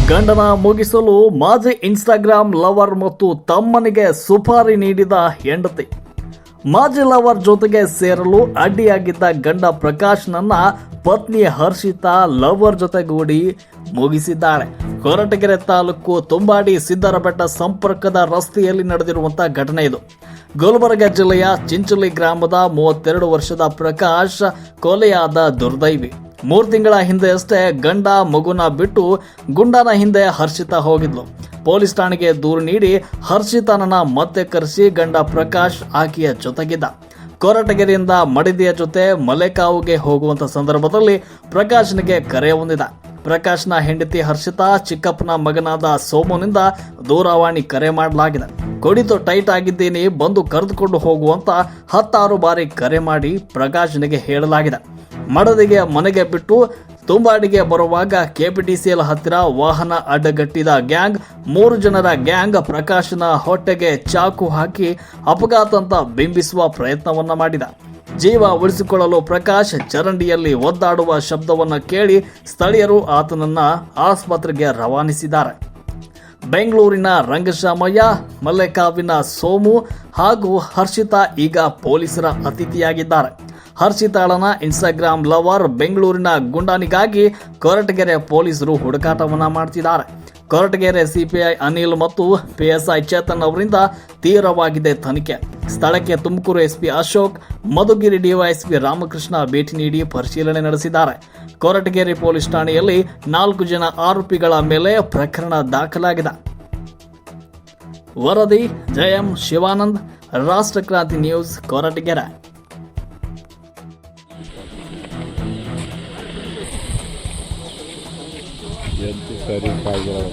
ಗಂಡನ ಮುಗಿಸಲು ಮಾಜಿ ಇನ್ಸ್ಟಾಗ್ರಾಮ್ ಲವರ್ ಮತ್ತು ತಮ್ಮನಿಗೆ ಸುಪಾರಿ ನೀಡಿದ ಹೆಂಡತಿ. ಮಾಜಿ ಲವರ್ ಜೊತೆಗೆ ಸೇರಲು ಅಡ್ಡಿಯಾಗಿದ್ದ ಗಂಡ ಪ್ರಕಾಶ್ನನ್ನ ಪತ್ನಿ ಹರ್ಷಿತಾ ಲವರ್ ಜೊತೆಗೂಡಿ ಮುಗಿಸಿದ್ದಾಳೆ. ಕೊರಟಗೆರೆ ತಾಲೂಕು ತುಂಬಾಡಿ ಸಿದ್ದರಬೆಟ್ಟ ಸಂಪರ್ಕದ ರಸ್ತೆಯಲ್ಲಿ ನಡೆದಿರುವಂತಹ ಘಟನೆ ಇದು. ಗುಲ್ಬರ್ಗ ಜಿಲ್ಲೆಯ ಚಿಂಚಲಿ ಗ್ರಾಮದ 32 ವರ್ಷದ ಪ್ರಕಾಶ್ ಕೊಲೆಯಾದ ದುರ್ದೈವಿ. 3 ತಿಂಗಳ ಹಿಂದೆ ಅಷ್ಟೇ ಗಂಡ ಮಗುನ ಬಿಟ್ಟು ಗುಂಡನ ಹಿಂದೆ ಹರ್ಷಿತಾ ಹೋಗಿದ್ಲು. ಪೊಲೀಸ್ ಠಾಣೆಗೆ ದೂರು ನೀಡಿ ಹರ್ಷಿತಾನನ್ನ ಮತ್ತೆ ಕರೆಸಿ ಗಂಡ ಪ್ರಕಾಶ್ ಆಕೆಯ ಜೊತೆಗಿದ್ದ. ಕೊರಟಗೆರೆಯಿಂದ ಮಡಿದಿಯ ಜೊತೆ ಮಲೆಕಾವುಗೆ ಹೋಗುವಂತ ಸಂದರ್ಭದಲ್ಲಿ ಪ್ರಕಾಶ್ನಿಗೆ ಕರೆ ಹೊಂದಿದ. ಪ್ರಕಾಶ್ನ ಹೆಂಡತಿ ಹರ್ಷಿತಾ ಚಿಕ್ಕಪ್ಪನ ಮಗನಾದ ಸೋಮುನಿಂದ ದೂರವಾಣಿ ಕರೆ ಮಾಡಲಾಗಿದೆ. ಕುಡಿತು ಟೈಟ್ ಆಗಿದ್ದೀನಿ, ಬಂದು ಕರೆದುಕೊಂಡು ಹೋಗುವಂತ 10 ಬಾರಿ ಕರೆ ಮಾಡಿ ಪ್ರಕಾಶ್ನಿಗೆ ಹೇಳಲಾಗಿದೆ. ಮಡದಿಗೆ ಮನೆಗೆ ಬಿಟ್ಟು ತುಂಬಾಡಿಗೆ ಬರುವಾಗ ಕೆಪಿಟಿಸಿಎಲ್ ಹತ್ತಿರ ವಾಹನ ಅಡ್ಡಗಟ್ಟಿದ ಗ್ಯಾಂಗ್ 3 ಜನರ ಗ್ಯಾಂಗ್ ಪ್ರಕಾಶ್ನ ಹೊಟ್ಟೆಗೆ ಚಾಕು ಹಾಕಿ ಅಪಘಾತ ಅಂತ ಬಿಂಬಿಸುವ ಪ್ರಯತ್ನವನ್ನ ಮಾಡಿದ. ಜೀವ ಉಳಿಸಿಕೊಳ್ಳಲು ಪ್ರಕಾಶ್ ಚರಂಡಿಯಲ್ಲಿ ಒದ್ದಾಡುವ ಶಬ್ದವನ್ನು ಕೇಳಿ ಸ್ಥಳೀಯರು ಆತನನ್ನ ಆಸ್ಪತ್ರೆಗೆ ರವಾನಿಸಿದ್ದಾರೆ. ಬೆಂಗಳೂರಿನ ರಂಗಶಾಮಯ್ಯ, ಮಲ್ಲೆಕಾವಿನ ಸೋಮು ಹಾಗೂ ಹರ್ಷಿತಾ ಈಗ ಪೊಲೀಸರ ಅತಿಥಿಯಾಗಿದ್ದಾರೆ. ಹರ್ಷಿತಾಳನ ಇನ್ಸ್ಟಾಗ್ರಾಮ್ ಲವರ್ ಬೆಂಗಳೂರಿನ ಗುಂಡನಿಗಾಗಿ ಕೊರಟಗೆರೆ ಪೊಲೀಸರು ಹುಡುಕಾಟವನ್ನ ಮಾಡ್ತಿದ್ದಾರೆ. ಕೊರಟಗೆರೆ ಸಿಪಿಐ ಅನಿಲ್ ಮತ್ತು ಪಿಎಸ್ಐ ಚೇತನ್ ಅವರಿಂದ ತೀವ್ರವಾಗಿದೆ ತನಿಖೆ. ಸ್ಥಳಕ್ಕೆ ತುಮಕೂರು ಎಸ್ಪಿ ಅಶೋಕ್, ಮಧುಗಿರಿ ಡಿವೈಎಸ್ಪಿ ರಾಮಕೃಷ್ಣ ಭೇಟಿ ನೀಡಿ ಪರಿಶೀಲನೆ ನಡೆಸಿದ್ದಾರೆ. ಕೊರಟಗೆರೆ ಪೊಲೀಸ್ ಠಾಣೆಯಲ್ಲಿ 4 ಜನ ಆರೋಪಿಗಳ ಮೇಲೆ ಪ್ರಕರಣ ದಾಖಲಾಗಿದೆ. ವರದಿ ಜಯಂ ಶಿವಾನಂದ್, ರಾಷ್ಟ್ರಕ್ರಾಂತಿ ನ್ಯೂಸ್, ಕೊರಟಗೆರೆ. ಸರಿ ಮನೆಗೆ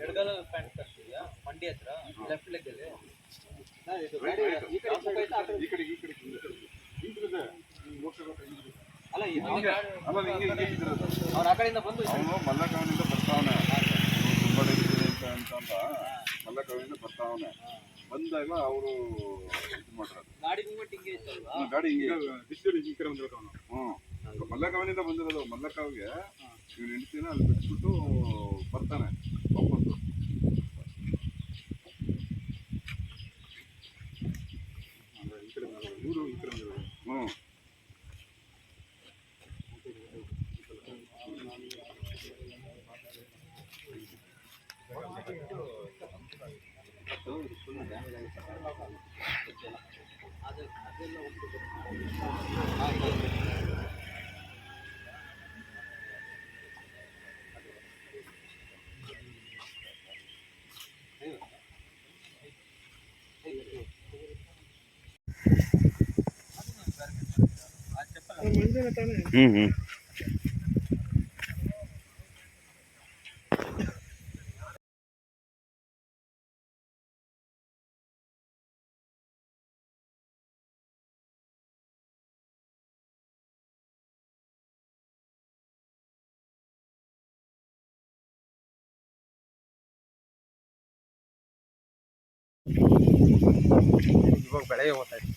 ಎಡಗಾಲ ಪ್ಯಾಂಟ್ ತರ್ತಿದ್ಯಾ ಮಂಡಿ ಹತ್ರ ಲೆಫ್ಟ್ ಲೆಗ್ ಅಲ್ಲಿ ಅಲ್ಲ ಅವ್ರು ಆ ಕಡೆಯಿಂದ ಬಂದು ಅವನು ಮಲ್ಲಕವನಿಂದ ಬರ್ತಾವನೆ ತುಂಬ ಇರ್ತೀನಿ ಅಂತಂದ ಮಲ್ಲಕವನಿಂದ ಬರ್ತಾವನೆ ಬಂದಾಗ ಅವರು ಇದು ಮಾಡ್ತಾರೆ ಗಾಡಿ ಮೂವ್ಮೆಂಟ್ ಹಿಂಗೆ ಇತ್ತಲ್ವಾ ಗಾಡಿ ಮಲ್ಲಕವನಿಂದ ಬಂದಿರೋದು ಮಲ್ಲಕವಿಗೆ ಇವ್ನು ಹೆಂಡ್ತಿನ ಅಲ್ಲಿ ಬಿಟ್ಬಿಟ್ಟು ಬರ್ತಾನೆ ವಾಪಸ್ಸು ಹ್ಞೂ ಹ್ಞೂ ಇವಾಗ ಬೆಳಗ್ಗೆ ಹೋಗ್ತಾ ಇತ್ತು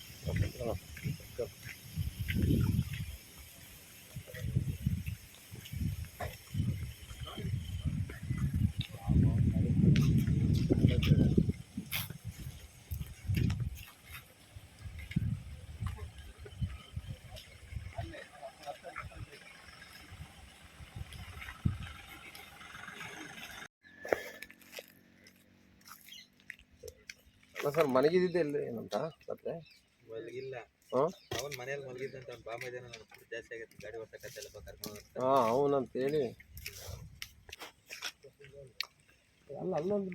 ಸರ್ ಮಲಗಿದ್ದೆ ಇಲ್ಲ ಏನಂತ ಮತ್ತೆ ಮಲಗಿಲ್ಲ ಹಾಂ ಅವನ್ ಮನೇಲಿ ಮಲಗಿದ್ದಂತ ಅವ್ನ ಬಾಮ ಜನ ಜಾಸ್ತಿ ಆಗೈತೆ ಗಾಡಿ ಹೊಸಕತ್ತೆಲ್ಲ ಕರ್ಕೊಂಡು ಹಾಂ ಅವನಂತ ಹೇಳಿ ಅಲ್ಲ ಅಲ್ಲೊಂದು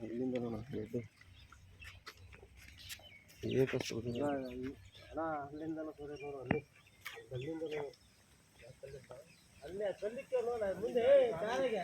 ಇಲ್ಲಿಂದ ನೋಡು ಏಕಷ್ಟು ಅಲ್ಲಿಂದ ಸೂರ್ಯ ನೋಡು ಅಲ್ಲಿಂದ ಅಲ್ಲೇ ಸಲ್ಲಿಕ್ಕೆ ನೋಡ ಮುಂದೆ ಕಾರಿಗೆ